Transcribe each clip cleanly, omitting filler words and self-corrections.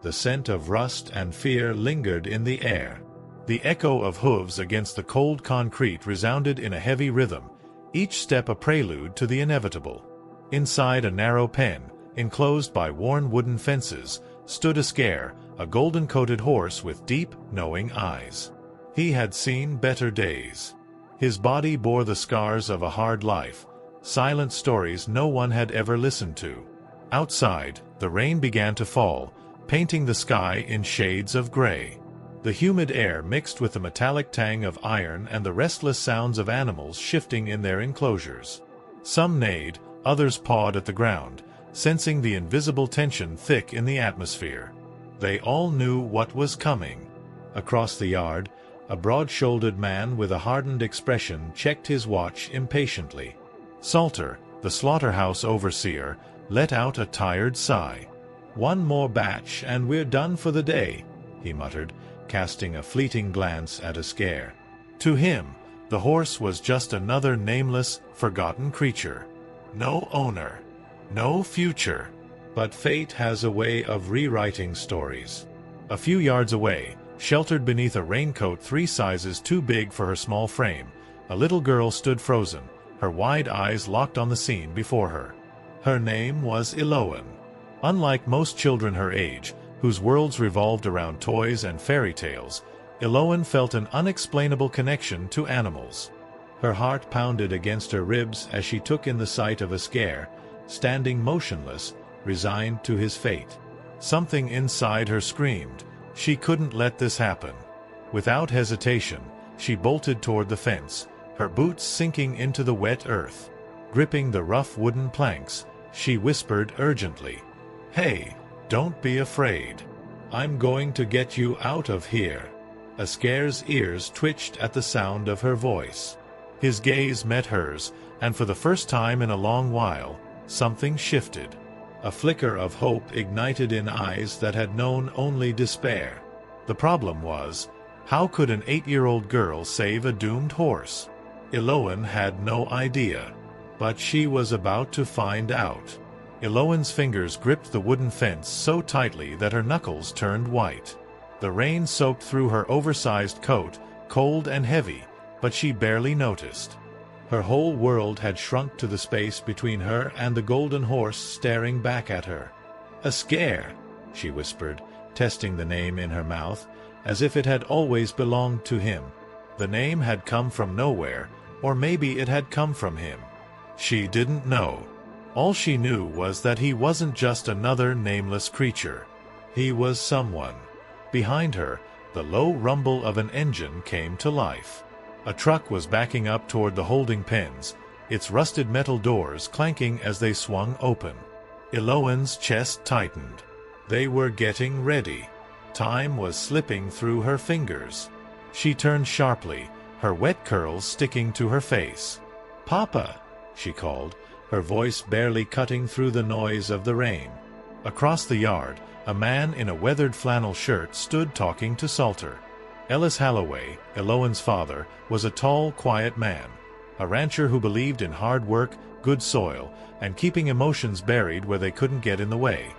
The scent of rust and fear lingered in the air. The echo of hooves against the cold concrete resounded in a heavy rhythm, each step a prelude to the inevitable. Inside a narrow pen, enclosed by worn wooden fences, stood Asgair, a golden-coated horse with deep, knowing eyes. He had seen better days. His body bore the scars of a hard life, silent stories no one had ever listened to. Outside, the rain began to fall, painting the sky in shades of gray. The humid air mixed with the metallic tang of iron and the restless sounds of animals shifting in their enclosures. Some neighed, others pawed at the ground, sensing the invisible tension thick in the atmosphere. They all knew what was coming. Across the yard, a broad-shouldered man with a hardened expression checked his watch impatiently. Salter, the slaughterhouse overseer, let out a tired sigh. "One more batch and we're done for the day," he muttered, casting a fleeting glance at Asgair. To him, the horse was just another nameless, forgotten creature. No owner, no future. But fate has a way of rewriting stories. A few yards away, sheltered beneath a raincoat 3 sizes too big for her small frame, a little girl stood frozen, her wide eyes locked on the scene before her. Her name was Elowen. Unlike most children her age, whose worlds revolved around toys and fairy tales, Elowen felt an unexplainable connection to animals. Her heart pounded against her ribs as she took in the sight of Asgair, standing motionless, resigned to his fate. Something inside her screamed, she couldn't let this happen. Without hesitation, she bolted toward the fence, her boots sinking into the wet earth. Gripping the rough wooden planks, she whispered urgently, "Hey, don't be afraid. I'm going to get you out of here." Asgair's ears twitched at the sound of her voice. His gaze met hers, and for the first time in a long while, something shifted. A flicker of hope ignited in eyes that had known only despair. The problem was, how could an 8-year-old girl save a doomed horse? Elowen had no idea. But she was about to find out. Elowen's fingers gripped the wooden fence so tightly that her knuckles turned white. The rain soaked through her oversized coat, cold and heavy, but she barely noticed. Her whole world had shrunk to the space between her and the golden horse staring back at her. "Asgair," she whispered, testing the name in her mouth, as if it had always belonged to him. The name had come from nowhere, or maybe it had come from him. She didn't know. All she knew was that he wasn't just another nameless creature. He was someone. Behind her, the low rumble of an engine came to life. A truck was backing up toward the holding pens, its rusted metal doors clanking as they swung open. Elowen's chest tightened. They were getting ready. Time was slipping through her fingers. She turned sharply, her wet curls sticking to her face. "Papa!" she called, her voice barely cutting through the noise of the rain. Across the yard, a man in a weathered flannel shirt stood talking to Salter. Ellis Holloway, Elowen's father, was a tall, quiet man, a rancher who believed in hard work, good soil, and keeping emotions buried where they couldn't get in the way.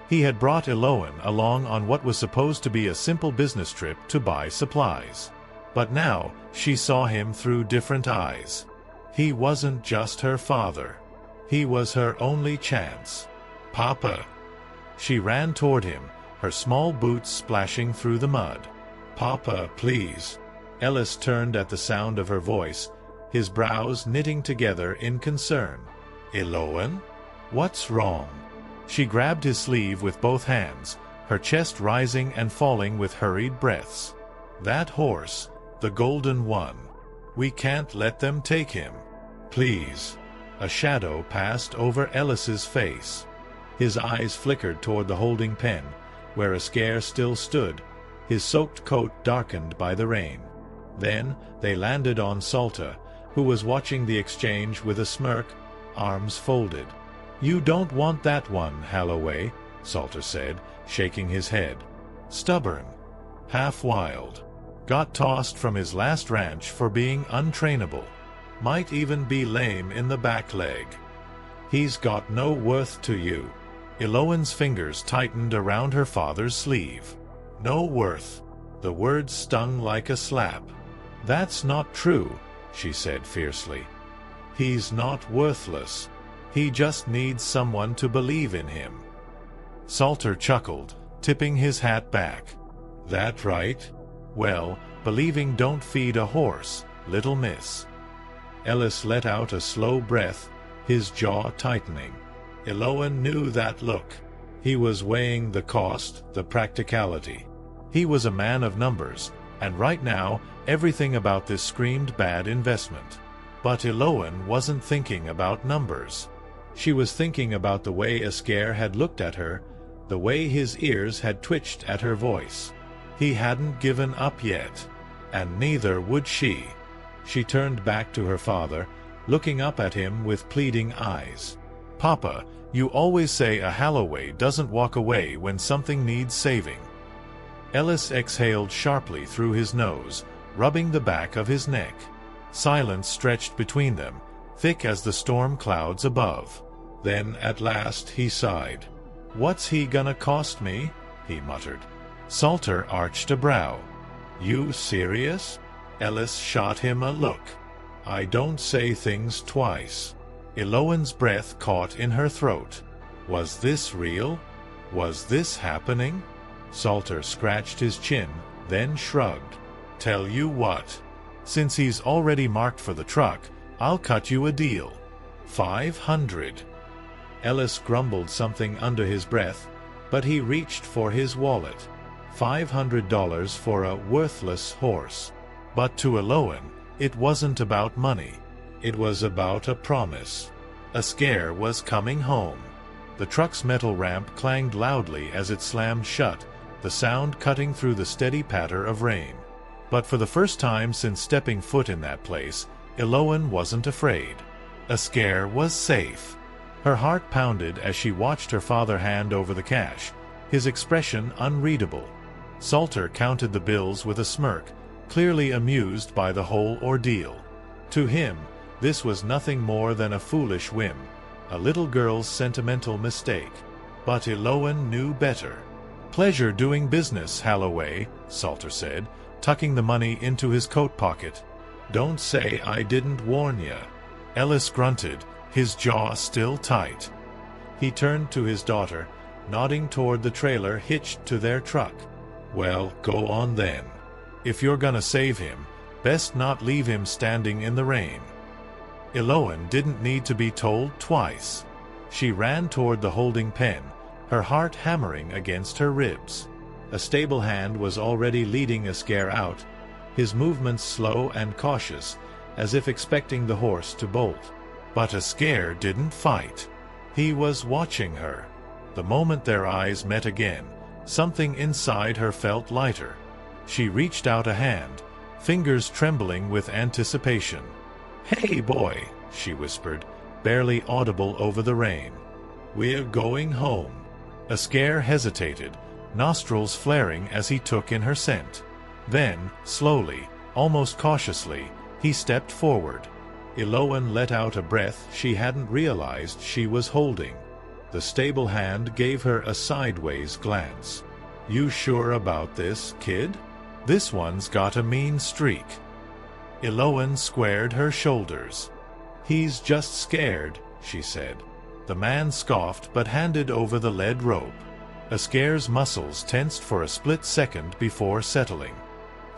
He had brought Elowen along on what was supposed to be a simple business trip to buy supplies. But now, she saw him through different eyes. He wasn't just her father. He was her only chance. "Papa!" She ran toward him, her small boots splashing through the mud. "Papa, please." Ellis turned at the sound of her voice, his brows knitting together in concern. "Elowen? What's wrong?" She grabbed his sleeve with both hands, her chest rising and falling with hurried breaths. "That horse, the golden one. We can't let them take him. Please." A shadow passed over Ellis's face. His eyes flickered toward the holding pen, where Asgair still stood, his soaked coat darkened by the rain. Then they landed on Salter, who was watching the exchange with a smirk, arms folded. "You don't want that one, Holloway," Salter said, shaking his head. "Stubborn. Half wild. Got tossed from his last ranch for being untrainable. Might even be lame in the back leg. He's got no worth to you." Elowen's fingers tightened around her father's sleeve. No worth. The words stung like a slap. That's not true, she said fiercely. He's not worthless. He just needs someone to believe in him. Salter chuckled, tipping his hat back. That right? Well, believing don't feed a horse, little miss. Ellis let out a slow breath, his jaw tightening. Elowen knew that look. He was weighing the cost, the practicality. He was a man of numbers, and right now, everything about this screamed bad investment. But Elowen wasn't thinking about numbers. She was thinking about the way Asgair had looked at her, the way his ears had twitched at her voice. He hadn't given up yet, and neither would she. She turned back to her father, looking up at him with pleading eyes. Papa, you always say a Holloway doesn't walk away when something needs saving. Ellis exhaled sharply through his nose, rubbing the back of his neck. Silence stretched between them, thick as the storm clouds above. Then, at last, he sighed. What's he gonna cost me? He muttered. Salter arched a brow. You serious? Ellis shot him a look. I don't say things twice. Elowen's breath caught in her throat. Was this real? Was this happening? Salter scratched his chin, then shrugged. Tell you what. Since he's already marked for the truck, I'll cut you a deal. 500. Ellis grumbled something under his breath, but he reached for his wallet. $500 for a worthless horse. But to Elowen, it wasn't about money. It was about a promise. Asgair was coming home. The truck's metal ramp clanged loudly as it slammed shut, the sound cutting through the steady patter of rain. But for the first time since stepping foot in that place, Elowen wasn't afraid. Asgair was safe. Her heart pounded as she watched her father hand over the cash, his expression unreadable. Salter counted the bills with a smirk, clearly amused by the whole ordeal. To him, this was nothing more than a foolish whim, a little girl's sentimental mistake. But Elowen knew better. Pleasure doing business, Holloway, Salter said, tucking the money into his coat pocket. Don't say I didn't warn ya. Ellis grunted, his jaw still tight. He turned to his daughter, nodding toward the trailer hitched to their truck. Well, go on then. If you're gonna save him, best not leave him standing in the rain. Elowen didn't need to be told twice. She ran toward the holding pen, her heart hammering against her ribs. A stable hand was already leading Asgair out, his movements slow and cautious, as if expecting the horse to bolt. But Asgair didn't fight. He was watching her. The moment their eyes met again, something inside her felt lighter. She reached out a hand, fingers trembling with anticipation. Hey, boy, she whispered, barely audible over the rain. We're going home. Asgair hesitated, nostrils flaring as he took in her scent. Then, slowly, almost cautiously, he stepped forward. Elowen let out a breath she hadn't realized she was holding. The stable hand gave her a sideways glance. You sure about this, kid? This one's got a mean streak. Elowen squared her shoulders. He's just scared, she said. The man scoffed but handed over the lead rope. Asgair's muscles tensed for a split second before settling.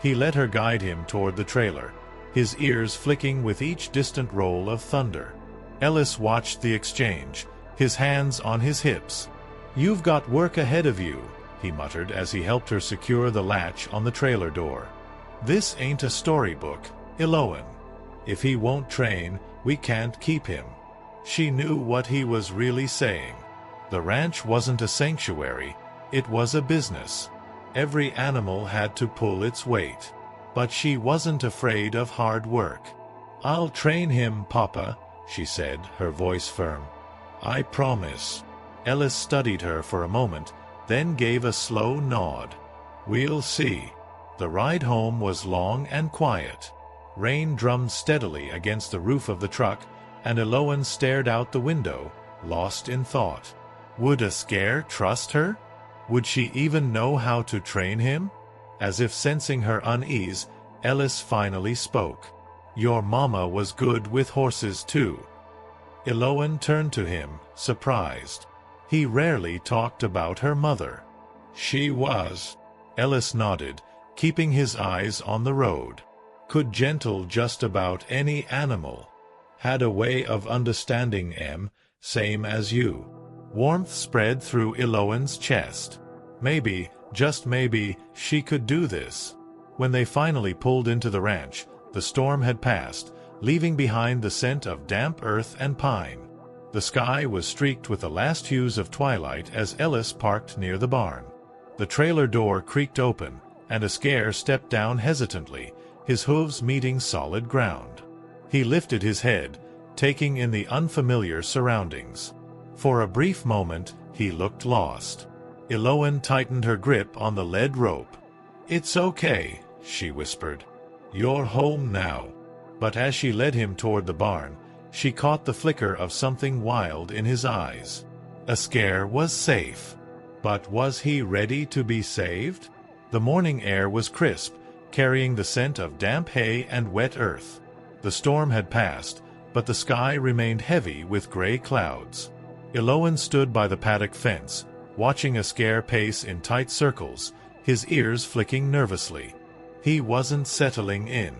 He let her guide him toward the trailer, his ears flicking with each distant roll of thunder. Ellis watched the exchange, his hands on his hips. You've got work ahead of you, he muttered as he helped her secure the latch on the trailer door. This ain't a storybook, Elowen. If he won't train, we can't keep him. She knew what he was really saying. The ranch wasn't a sanctuary, it was a business. Every animal had to pull its weight. But she wasn't afraid of hard work. I'll train him, Papa, she said, her voice firm. I promise. Ellis studied her for a moment, then gave a slow nod. We'll see. The ride home was long and quiet. Rain drummed steadily against the roof of the truck, and Elowen stared out the window, lost in thought. Would Asgair trust her? Would she even know how to train him? As if sensing her unease, Ellis finally spoke. Your mama was good with horses too. Elowen turned to him, surprised. He rarely talked about her mother. She was. Ellis nodded, keeping his eyes on the road. Could gentle just about any animal. Had a way of understanding same as you. Warmth spread through Elowen's chest. Maybe, just maybe, she could do this. When they finally pulled into the ranch, the storm had passed, leaving behind the scent of damp earth and pine. The sky was streaked with the last hues of twilight as Ellis parked near the barn. The trailer door creaked open, and Asgair stepped down hesitantly, his hooves meeting solid ground. He lifted his head, taking in the unfamiliar surroundings. For a brief moment, he looked lost. Elowen tightened her grip on the lead rope. It's okay, she whispered. You're home now. But as she led him toward the barn, she caught the flicker of something wild in his eyes. Asgair was safe. But was he ready to be saved? The morning air was crisp, carrying the scent of damp hay and wet earth. The storm had passed, but the sky remained heavy with gray clouds. Elowen stood by the paddock fence, watching Asgair pace in tight circles, his ears flicking nervously. He wasn't settling in.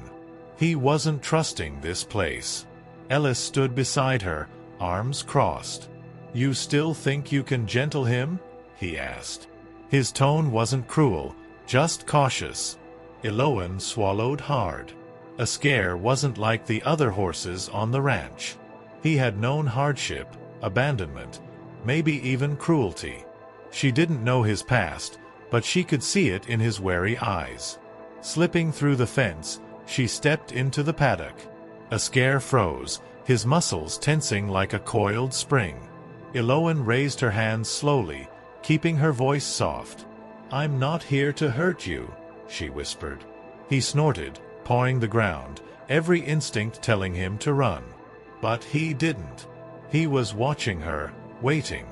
He wasn't trusting this place. Ellis stood beside her, arms crossed. You still think you can gentle him? He asked. His tone wasn't cruel, just cautious. Elowen swallowed hard. Asgair wasn't like the other horses on the ranch. He had known hardship, abandonment, maybe even cruelty. She didn't know his past, but she could see it in his wary eyes. Slipping through the fence, she stepped into the paddock. Asgair froze, his muscles tensing like a coiled spring. Elowen raised her hands slowly, keeping her voice soft. I'm not here to hurt you, she whispered. He snorted, pawing the ground, every instinct telling him to run. But he didn't. He was watching her, waiting.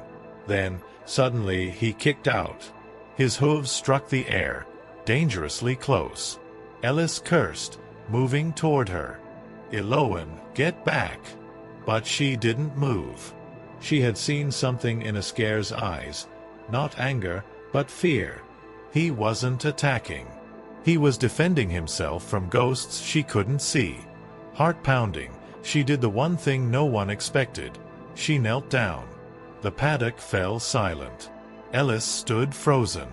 Then, suddenly, he kicked out. His hooves struck the air, dangerously close. Ellis cursed, moving toward her. Elowen, get back. But she didn't move. She had seen something in Asgair's eyes, not anger, but fear. He wasn't attacking. He was defending himself from ghosts she couldn't see. Heart pounding, she did the one thing no one expected. She knelt down. The paddock fell silent. Ellis stood frozen.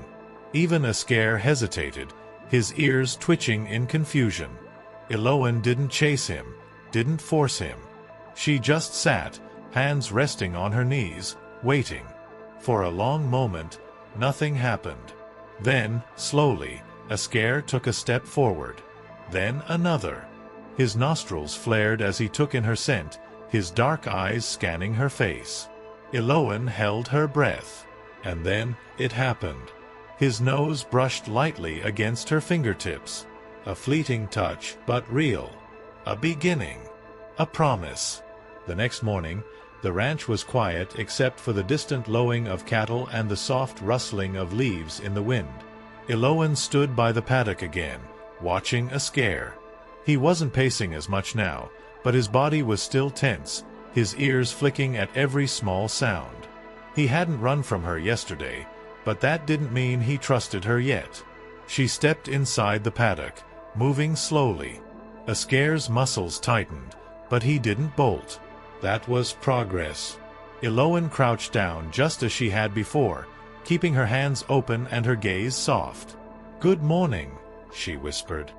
Even Asgair hesitated, his ears twitching in confusion. Elowen didn't chase him, didn't force him. She just sat, hands resting on her knees, waiting. For a long moment, nothing happened. Then, slowly, Asgair took a step forward. Then another. His nostrils flared as he took in her scent, his dark eyes scanning her face. Elowen held her breath. And then, it happened. His nose brushed lightly against her fingertips. A fleeting touch, but real. A beginning. A promise. The next morning, the ranch was quiet except for the distant lowing of cattle and the soft rustling of leaves in the wind. Elowen stood by the paddock again, watching Asgair. He wasn't pacing as much now, but his body was still tense, his ears flicking at every small sound. He hadn't run from her yesterday, but that didn't mean he trusted her yet. She stepped inside the paddock, moving slowly. Asgair's muscles tightened, but he didn't bolt. That was progress. Elowen crouched down just as she had before, keeping her hands open and her gaze soft. Good morning, she whispered.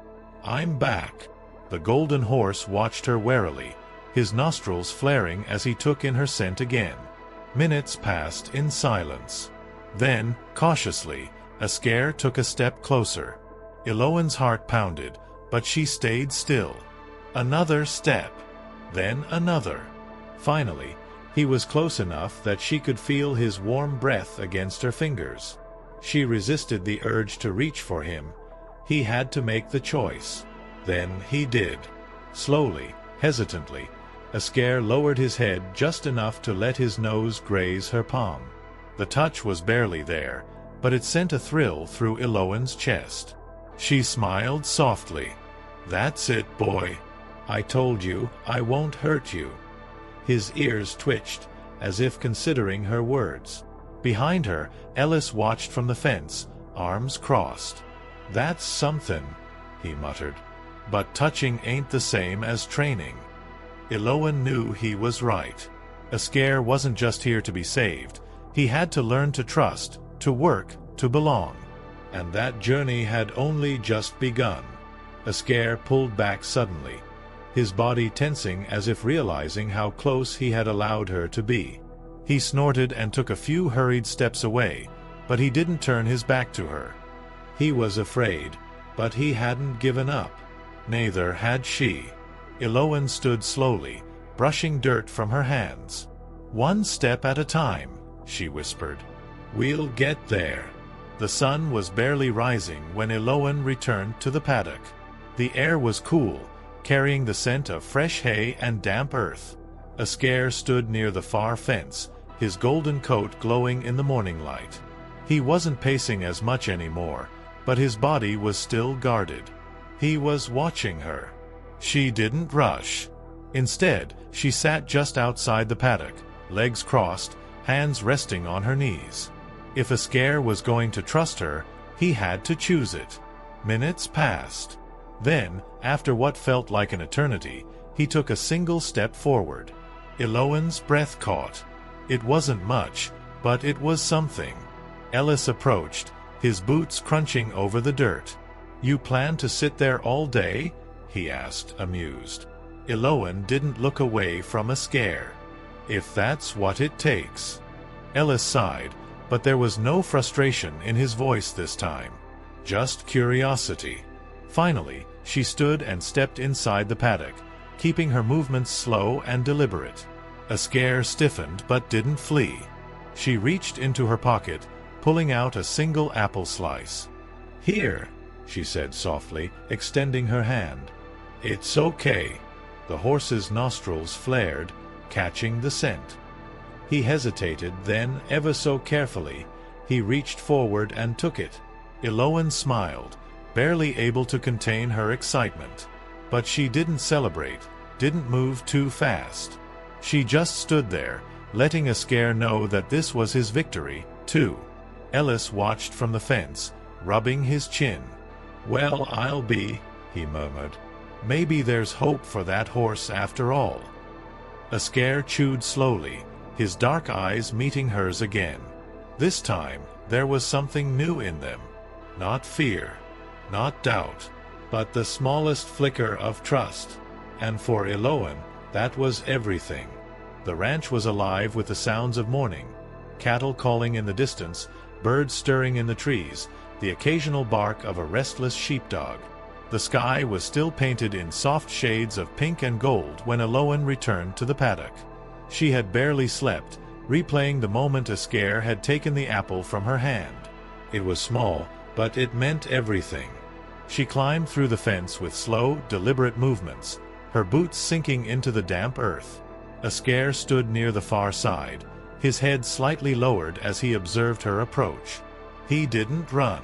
I'm back. The golden horse watched her warily, his nostrils flaring as he took in her scent again. Minutes passed in silence. Then, cautiously, Asgair took a step closer. Elowen's heart pounded, but she stayed still. Another step. Then another. Finally, he was close enough that she could feel his warm breath against her fingers. She resisted the urge to reach for him. He had to make the choice. Then he did. Slowly, hesitantly, Asgair lowered his head just enough to let his nose graze her palm. The touch was barely there, but it sent a thrill through Elowen's chest. She smiled softly. "That's it, boy. I told you I won't hurt you." His ears twitched, as if considering her words. Behind her, Ellis watched from the fence, arms crossed. "That's something," he muttered. "But touching ain't the same as training." Elowen knew he was right. Asgair wasn't just here to be saved. He had to learn to trust, to work, to belong. And that journey had only just begun. Asgair pulled back suddenly, his body tensing as if realizing how close he had allowed her to be. He snorted and took a few hurried steps away, but he didn't turn his back to her. He was afraid, but he hadn't given up. Neither had she. Elowen stood slowly, brushing dirt from her hands. "One step at a time," she whispered. "We'll get there." The sun was barely rising when Elowen returned to the paddock. The air was cool, carrying the scent of fresh hay and damp earth. Asgair stood near the far fence, his golden coat glowing in the morning light. He wasn't pacing as much anymore, but his body was still guarded. He was watching her. She didn't rush. Instead, she sat just outside the paddock, legs crossed, hands resting on her knees. If Asgair was going to trust her, he had to choose it. Minutes passed. Then, after what felt like an eternity, he took a single step forward. Elowen's breath caught. It wasn't much, but it was something. Ellis approached, his boots crunching over the dirt. "You plan to sit there all day?" he asked, amused. Elowen didn't look away from Asgair. "If that's what it takes." Ellis sighed, but there was no frustration in his voice this time. Just curiosity. Finally, she stood and stepped inside the paddock, keeping her movements slow and deliberate. Asgair stiffened but didn't flee. She reached into her pocket, pulling out a single apple slice. "Here," she said softly, extending her hand. "It's okay." The horse's nostrils flared, catching the scent. He hesitated, then, ever so carefully, he reached forward and took it. Elowen smiled, barely able to contain her excitement. But she didn't celebrate, didn't move too fast. She just stood there, letting Asgair know that this was his victory, too. Ellis watched from the fence, rubbing his chin. "Well, I'll be," he murmured. "Maybe there's hope for that horse after all." Asgair chewed slowly, his dark eyes meeting hers again. This time, there was something new in them. Not fear, not doubt, but the smallest flicker of trust. And for Elowen, that was everything. The ranch was alive with the sounds of morning. Cattle calling in the distance, birds stirring in the trees, the occasional bark of a restless sheepdog. The sky was still painted in soft shades of pink and gold when Elowen returned to the paddock. She had barely slept, replaying the moment Asgair had taken the apple from her hand. It was small, but it meant everything. She climbed through the fence with slow, deliberate movements, her boots sinking into the damp earth. Asgair stood near the far side, his head slightly lowered as he observed her approach. He didn't run.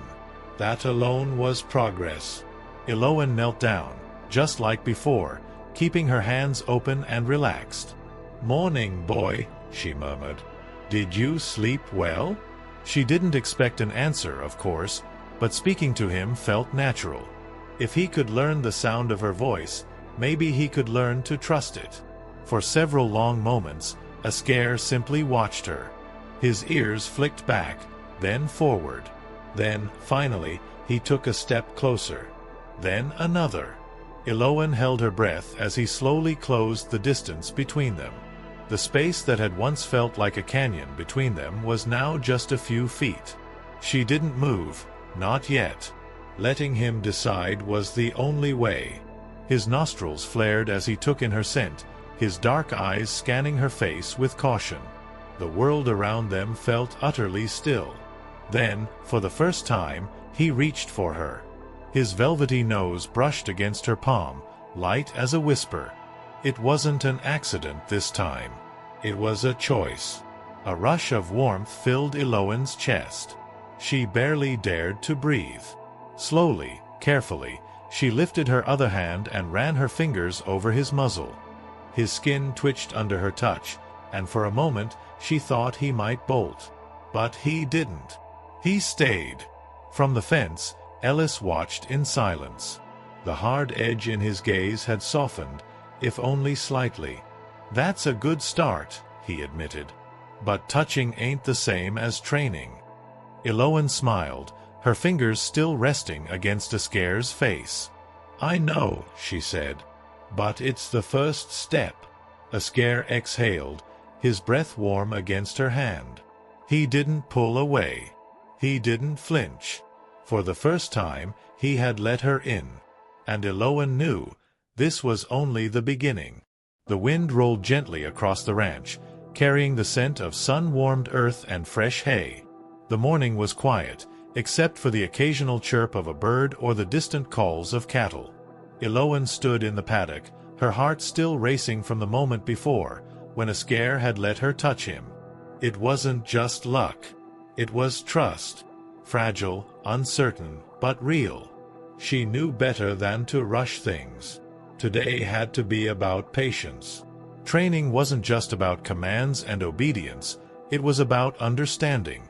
That alone was progress. Elowen knelt down, just like before, keeping her hands open and relaxed. "Morning, boy," she murmured. "Did you sleep well?" She didn't expect an answer, of course, but speaking to him felt natural. If he could learn the sound of her voice, maybe he could learn to trust it. For several long moments, Asgair simply watched her. His ears flicked back, then forward. Then, finally, he took a step closer. Then another. Elowen held her breath as he slowly closed the distance between them. The space that had once felt like a canyon between them was now just a few feet. She didn't move, not yet. Letting him decide was the only way. His nostrils flared as he took in her scent, his dark eyes scanning her face with caution. The world around them felt utterly still. Then, for the first time, he reached for her. His velvety nose brushed against her palm, light as a whisper. It wasn't an accident this time. It was a choice. A rush of warmth filled Elowen's chest. She barely dared to breathe. Slowly, carefully, she lifted her other hand and ran her fingers over his muzzle. His skin twitched under her touch, and for a moment she thought he might bolt. But he didn't. He stayed. From the fence, Ellis watched in silence. The hard edge in his gaze had softened, if only slightly. "That's a good start," he admitted. "But touching ain't the same as training." Elowen smiled, her fingers still resting against Asgair's face. "I know," she said. "But it's the first step." Asgair exhaled, his breath warm against her hand. He didn't pull away. He didn't flinch. For the first time, he had let her in. And Elowen knew this was only the beginning. The wind rolled gently across the ranch, carrying the scent of sun-warmed earth and fresh hay. The morning was quiet, except for the occasional chirp of a bird or the distant calls of cattle. Elowen stood in the paddock, her heart still racing from the moment before, when Asgair had let her touch him. It wasn't just luck. It was trust. Fragile, uncertain, but real. She knew better than to rush things. Today had to be about patience. Training wasn't just about commands and obedience, it was about understanding.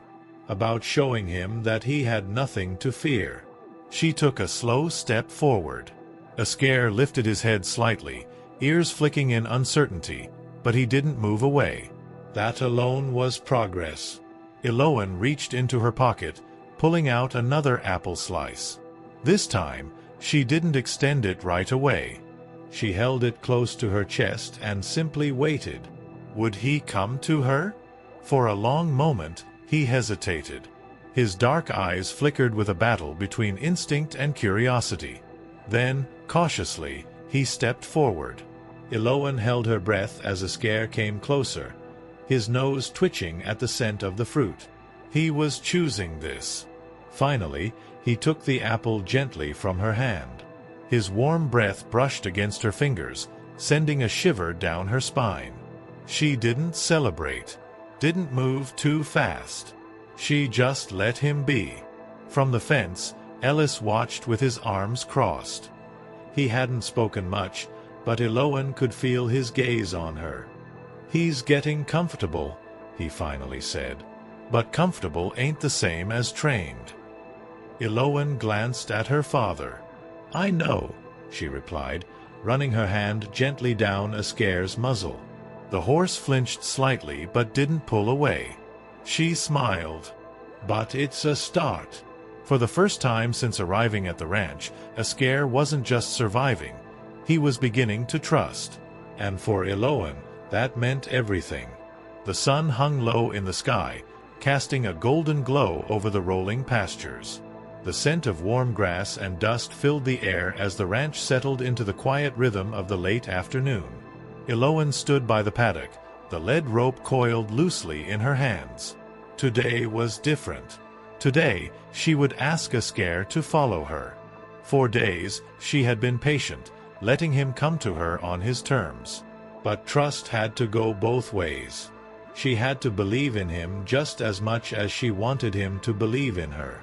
About showing him that he had nothing to fear. She took a slow step forward. Asgair lifted his head slightly, ears flicking in uncertainty, but he didn't move away. That alone was progress. Elowen reached into her pocket, pulling out another apple slice. This time, she didn't extend it right away. She held it close to her chest and simply waited. Would he come to her? For a long moment, he hesitated. His dark eyes flickered with a battle between instinct and curiosity. Then, cautiously, he stepped forward. Elowen held her breath as Asgair came closer, his nose twitching at the scent of the fruit. He was choosing this. Finally, he took the apple gently from her hand. His warm breath brushed against her fingers, sending a shiver down her spine. She didn't celebrate, didn't move too fast. She just let him be. From the fence, Ellis watched with his arms crossed. He hadn't spoken much, but Elowen could feel his gaze on her. "He's getting comfortable," he finally said. "But comfortable ain't the same as trained." Elowen glanced at her father. "I know," she replied, running her hand gently down Asgair's muzzle. The horse flinched slightly but didn't pull away. She smiled. "But it's a start." For the first time since arriving at the ranch, Asgair wasn't just surviving. He was beginning to trust. And for Elowen, that meant everything. The sun hung low in the sky, casting a golden glow over the rolling pastures. The scent of warm grass and dust filled the air as the ranch settled into the quiet rhythm of the late afternoon. Elowen stood by the paddock, the lead rope coiled loosely in her hands. Today was different. Today, she would ask Asgair to follow her. For days, she had been patient, letting him come to her on his terms. But trust had to go both ways. She had to believe in him just as much as she wanted him to believe in her.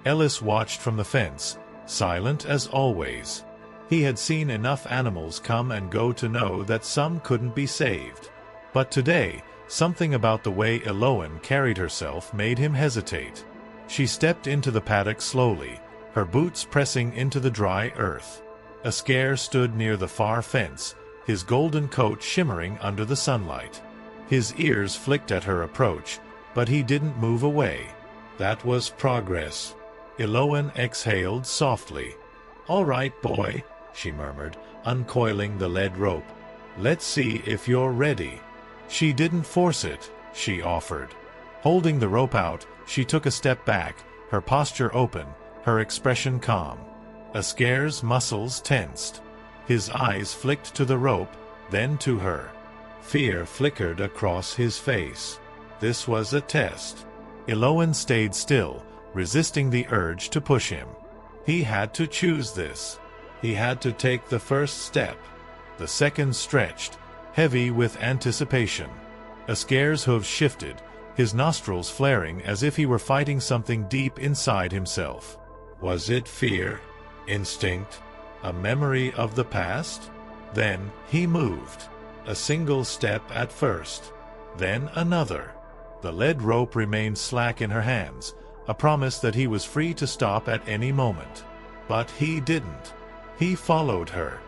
Ellis watched from the fence, silent as always. He had seen enough animals come and go to know that some couldn't be saved. But today, something about the way Elowen carried herself made him hesitate. She stepped into the paddock slowly, her boots pressing into the dry earth. Asgair stood near the far fence, his golden coat shimmering under the sunlight. His ears flicked at her approach, but he didn't move away. That was progress. Elowen exhaled softly. "All right, boy," she murmured, uncoiling the lead rope. "Let's see if you're ready." She didn't force it, she offered. Holding the rope out, she took a step back, her posture open, her expression calm. Asgair's muscles tensed. His eyes flicked to the rope, then to her. Fear flickered across his face. This was a test. Elowen stayed still, resisting the urge to push him. He had to choose this. He had to take the first step. The seconds stretched, heavy with anticipation. Asgair's hooves shifted, his nostrils flaring as if he were fighting something deep inside himself. Was it fear? Instinct? A memory of the past? Then he moved. A single step at first. Then another. The lead rope remained slack in her hands, a promise that he was free to stop at any moment. But he didn't. He followed her.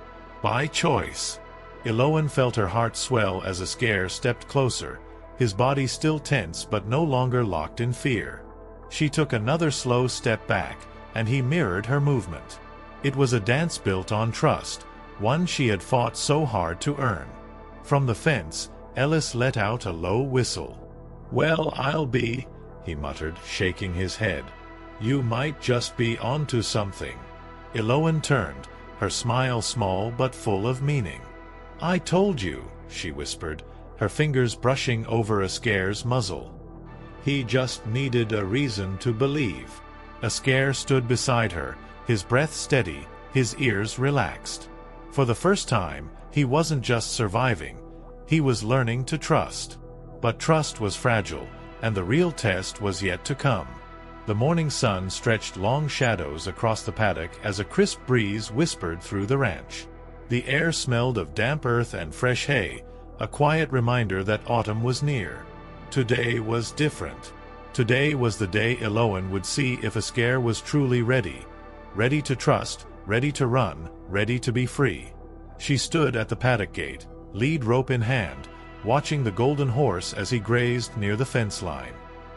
By choice. Elowen felt her heart swell as Asgair stepped closer, his body still tense but no longer locked in fear. She took another slow step back, and he mirrored her movement. It was a dance built on trust, one she had fought so hard to earn. From the fence, Ellis let out a low whistle. "Well, I'll be," he muttered, shaking his head. "You might just be onto something." Elowen turned, her smile small but full of meaning. "I told you," she whispered, her fingers brushing over Asgair's muzzle. He just needed a reason to believe. Asgair stood beside her, his breath steady, his ears relaxed. For the first time, he wasn't just surviving, he was learning to trust. But trust was fragile, and the real test was yet to come. The morning sun stretched long shadows across the paddock as a crisp breeze whispered through the ranch. The air smelled of damp earth and fresh hay, a quiet reminder that autumn was near. Today was different. Today was the day Elowen would see if Asgair was truly ready. Ready to trust, ready to run, ready to be free. She stood at the paddock gate, lead rope in hand, watching the golden horse as he grazed near the fence line.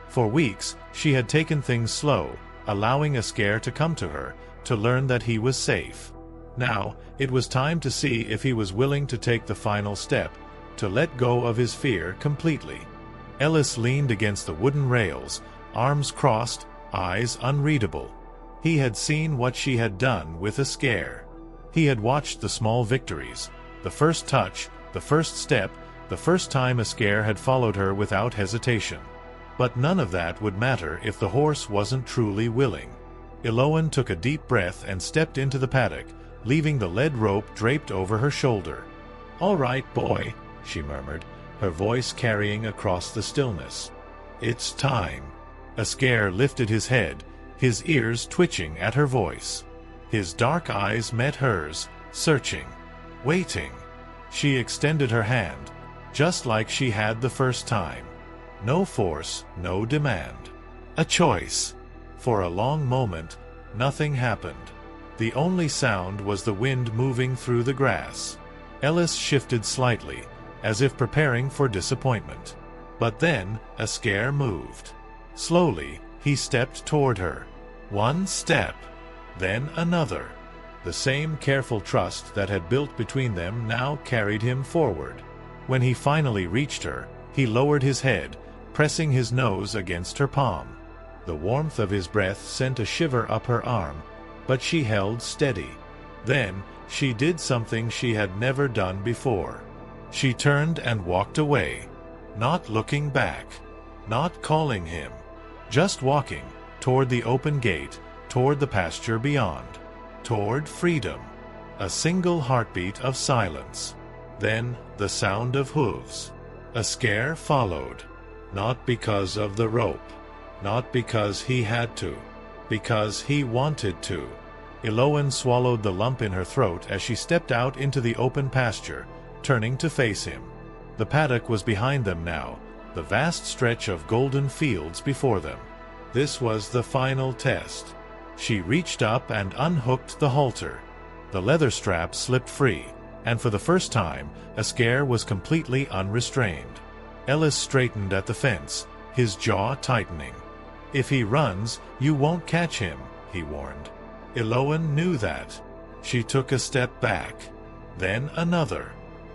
For weeks, she had taken things slow, allowing Asgair to come to her, to learn that he was safe. Now, it was time to see if he was willing to take the final step, to let go of his fear completely. Ellis leaned against the wooden rails, arms crossed, eyes unreadable. He had seen what she had done with Asgair. He had watched the small victories, the first touch, the first step, the first time Asgair had followed her without hesitation. But none of that would matter if the horse wasn't truly willing. Elowen took a deep breath and stepped into the paddock, leaving the lead rope draped over her shoulder. "All right, boy," she murmured, her voice carrying across the stillness. "It's time." Asgair lifted his head, his ears twitching at her voice. His dark eyes met hers, searching, waiting. She extended her hand, just like she had the first time. No force, no demand. A choice. For a long moment, nothing happened. The only sound was the wind moving through the grass. Ellis shifted slightly, as if preparing for disappointment. But then, Asgair moved. Slowly, he stepped toward her. One step, then another. The same careful trust that had built between them now carried him forward. When he finally reached her, he lowered his head, pressing his nose against her palm. The warmth of his breath sent a shiver up her arm, but she held steady. Then, she did something she had never done before. She turned and walked away, not looking back, not calling him, just walking, toward the open gate, toward the pasture beyond, toward freedom. A single heartbeat of silence. Then, the sound of hooves. Asgair followed. Not because of the rope. Not because he had to. Because he wanted to. Elowen swallowed the lump in her throat as she stepped out into the open pasture, turning to face him. The paddock was behind them now, the vast stretch of golden fields before them. This was the final test. She reached up and unhooked the halter. The leather strap slipped free, and for the first time, Asgair was completely unrestrained. Ellis straightened at the fence, his jaw tightening. "If he runs, you won't catch him," he warned. Elowen knew that. She took a step back, then another,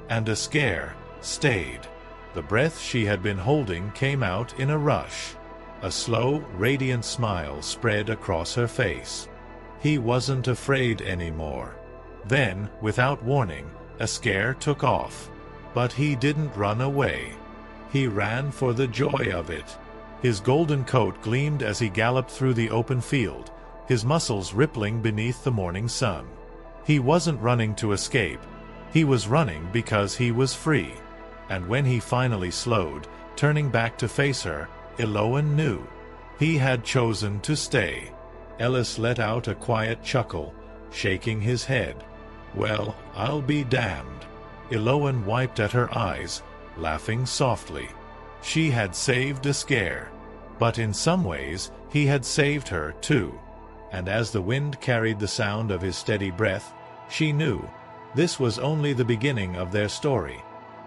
and Asgair stayed. The breath she had been holding came out in a rush. A slow, radiant smile spread across her face. He wasn't afraid anymore. Then, without warning, Asgair took off. But he didn't run away. He ran for the joy of it. His golden coat gleamed as he galloped through the open field, his muscles rippling beneath the morning sun. He wasn't running to escape. He was running because he was free. And when he finally slowed, turning back to face her, Elowen knew. He had chosen to stay. Ellis let out a quiet chuckle, shaking his head. "Well, I'll be damned." Elowen wiped at her eyes, laughing softly. She had saved Asgair. But in some ways, he had saved her too. And as the wind carried the sound of his steady breath, she knew this was only the beginning of their story.